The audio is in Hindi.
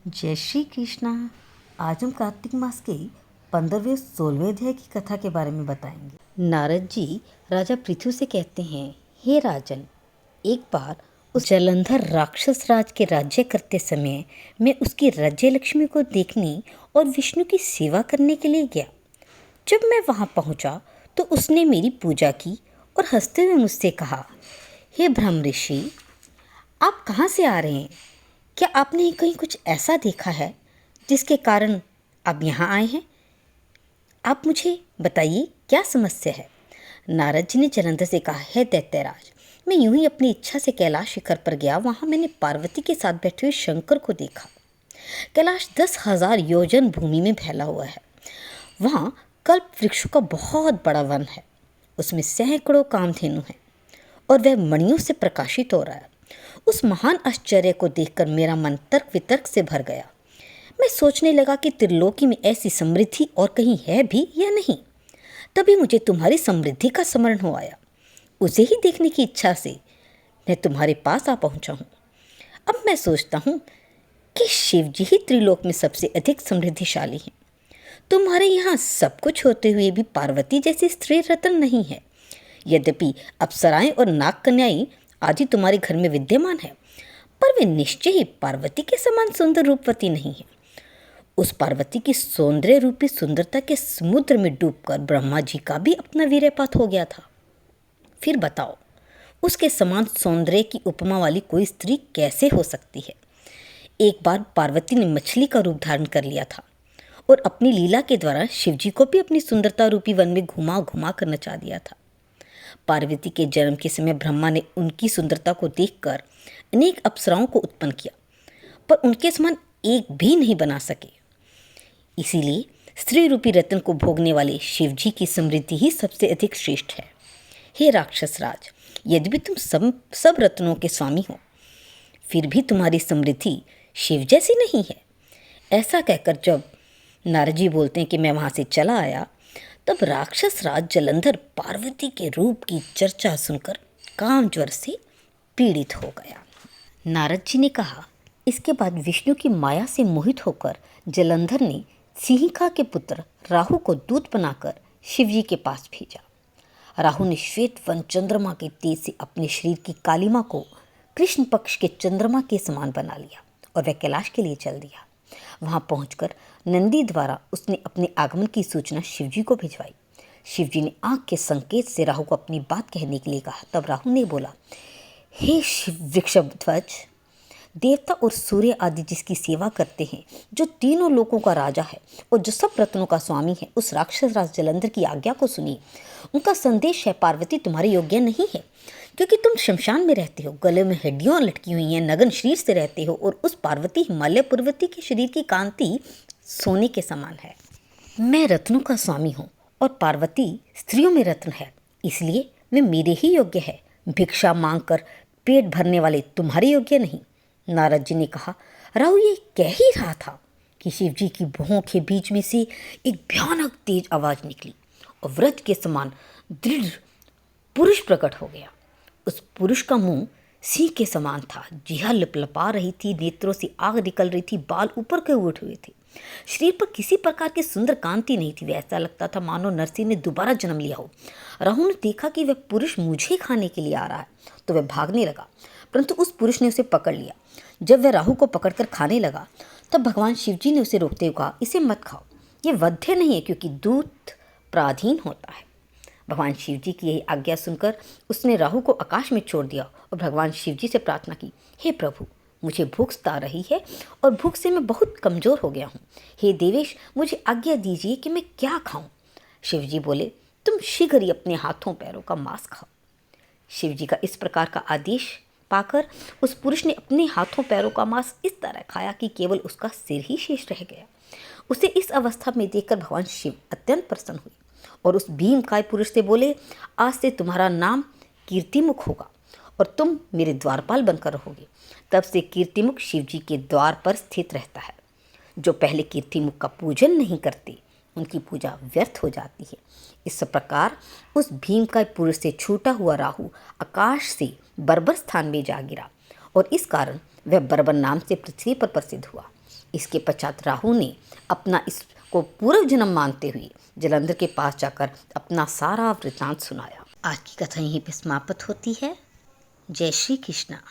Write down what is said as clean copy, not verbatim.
जय श्री कृष्णा। आज हम कार्तिक मास के 15वें 16वें अध्याय की कथा के बारे में बताएंगे। नारद जी राजा पृथु से कहते हैं, हे राजन, एक बार उस जलंधर राक्षस राज के राज्य करते समय मैं उसकी राज्य लक्ष्मी को देखने और विष्णु की सेवा करने के लिए गया। जब मैं वहां पहुंचा तो उसने मेरी पूजा की और हंसते हुए मुझसे कहा, हे ब्रह्म ऋषि, आप कहाँ से आ रहे हैं? क्या आपने कहीं कुछ ऐसा देखा है जिसके कारण आप यहाँ आए हैं? आप मुझे बताइए, क्या समस्या है? नारद जी ने जलंधर से कहा, है दैत्यराज, मैं यूं ही अपनी इच्छा से कैलाश शिखर पर गया। वहां मैंने पार्वती के साथ बैठे हुए शंकर को देखा। कैलाश 10,000 योजन भूमि में फैला हुआ है। वहां कल्प वृक्षों का बहुत बड़ा वन है। उसमें सैकड़ों कामधेनु हैं और वह मणियों से प्रकाशित हो रहा है। उस महान आश्चर्य को देखकर मेरा मन तर्क वितर्क से भर गया। मैं सोचने लगा कि त्रिलोकी में ऐसी समृद्धि और कहीं है भी या नहीं। तभी मुझे तुम्हारी समृद्धि का स्मरण हो आया। उसे ही देखने की इच्छा से मैं तुम्हारे पास आ पहुंचा हूँ। अब मैं सोचता हूँ कि शिव जी ही त्रिलोक में सबसे अधिक समृद्धिशाली हैं। तुम्हारे यहाँ सब कुछ होते हुए भी पार्वती जैसी स्त्री रत्न नहीं है। यद्यपि अप्सराएं और नाग कन्याएं आदि तुम्हारे घर में विद्यमान है, पर वे निश्चय ही पार्वती के समान सुंदर रूपवती नहीं है। उस पार्वती की सौंदर्य रूपी सुंदरता के समुद्र में डूबकर ब्रह्मा जी का भी अपना वीर्यपात हो गया था। फिर बताओ, उसके समान सौंदर्य की उपमा वाली कोई स्त्री कैसे हो सकती है? एक बार पार्वती ने मछली का रूप धारण कर लिया था और अपनी लीला के द्वारा शिवजी को भी अपनी सुंदरता रूपी वन में घुमा घुमा कर नचा दिया था। पार्वती के जन्म के समय ब्रह्मा ने उनकी सुंदरता को देखकर अनेक अप्सराओं को उत्पन्न किया, पर उनके समान एक भी नहीं बना सके। इसीलिए स्त्री रूपी रत्न को भोगने वाले शिवजी की समृद्धि ही सबसे अधिक श्रेष्ठ है। हे राक्षस राज, यद्यपि तुम सब रत्नों के स्वामी हो, फिर भी तुम्हारी समृद्धि शिव जैसी नहीं है। ऐसा कहकर जब नारद जी बोलते हैं कि मैं वहां से चला आया, तब राक्षस राज जलंधर पार्वती के रूप की चर्चा सुनकर काम ज्वर से पीड़ित हो गया। नारद जी ने कहा, इसके बाद विष्णु की माया से मोहित होकर जलंधर ने सिंहिका के पुत्र राहु को दूत बनाकर शिवजी के पास भेजा। राहु ने श्वेत वन चंद्रमा के तेज से अपने शरीर की कालिमा को कृष्ण पक्ष के चंद्रमा के समान बना लिया और वह कैलाश के लिए चल दिया। वहां पहुंचकर नंदी द्वारा उसने अपने आगमन की सूचना शिवजी को भिजवाई। शिवजी ने आंख के संकेत से राहु को अपनी बात कहने के लिए कहा। तब राहु ने बोला, हे शिव वृषभध्वज, देवता और सूर्य आदि जिसकी सेवा करते हैं, जो तीनों लोकों का राजा है और जो सब रत्नों का स्वामी है, उस राक्षस राज जलंधर की आज्ञा को सुनिए। उनका संदेश है, पार्वती तुम्हारे योग्य नहीं है, क्योंकि तुम शमशान में रहते हो, गले में हड्डियां लटकी हुई हैं, नग्न शरीर से रहते हो, और उस पार्वती हिमालय पर्वती के शरीर की कांति सोने के समान है। मैं रत्नों का स्वामी हूँ और पार्वती स्त्रियों में रत्न है, इसलिए वे मेरे ही योग्य है। भिक्षा मांगकर पेट भरने वाले तुम्हारे योग्य नहीं। नारद जी ने कहा, राहु ये कह ही रहा था कि शिवजी की भुहों के बीच में से एक भयानक तेज आवाज निकली और व्रत के समान दृढ़ पुरुष प्रकट हो गया। उस पुरुष का मुंह सिंह के समान था, जिह्वा लपलपा रही थी, नेत्रों से आग निकल रही थी, बाल ऊपर के उठे हुए थे, शरीर पर किसी प्रकार की सुंदर कांति नहीं थी। ऐसा लगता था मानो नरसिंह ने दोबारा जन्म लिया हो। राहु ने देखा कि वह पुरुष मुझे खाने के लिए आ रहा है, तो वह भागने लगा, परंतु उस पुरुष ने उसे पकड़ लिया। जब वह राहु को पकड़कर खाने लगा, तब भगवान शिवजी ने उसे रोकते हुए कहा, इसे मत खाओ, ये वध्य नहीं है, क्योंकि दूत पराधीन होता है। भगवान शिवजी की यही आज्ञा सुनकर उसने राहु को आकाश में छोड़ दिया और भगवान शिवजी से प्रार्थना की, हे प्रभु, मुझे भूख सता रही है और भूख से मैं बहुत कमजोर हो गया हूँ। हे देवेश, मुझे आज्ञा दीजिए कि मैं क्या खाऊं। शिवजी बोले, तुम शीघ्र ही अपने हाथों पैरों का मांस खाओ। शिवजी का इस प्रकार का आदेश पाकर उस पुरुष ने अपने हाथों पैरों का मांस इस तरह खाया कि केवल उसका सिर ही शेष रह गया। उसे इस अवस्था में देखकर भगवान शिव अत्यंत प्रसन्न हुए और उस भीमकाय पुरुष से बोले, आज से तुम्हारा नाम कीर्तिमुख होगा और तुम मेरे द्वारपाल बनकर रहोगे। तब से कीर्तिमुख शिवजी के द्वार पर स्थित रहता है। जो पहले कीर्तिमुख का पूजन नहीं करते, उनकी पूजा व्यर्थ हो जाती है। इस प्रकार उस भीमकाय पुरुष से छूटा हुआ राहु आकाश से बर्बर स्थान में जा गिरा और इस कारण वह बर्बर नाम से पृथ्वी पर प्रसिद्ध हुआ। इसके पश्चात राहु ने अपना इसको पूर्व जन्म मानते हुए जलंधर के पास जाकर अपना सारा वृतांत सुनाया। आज की कथा यहीं पे समाप्त होती है। जय श्री कृष्णा।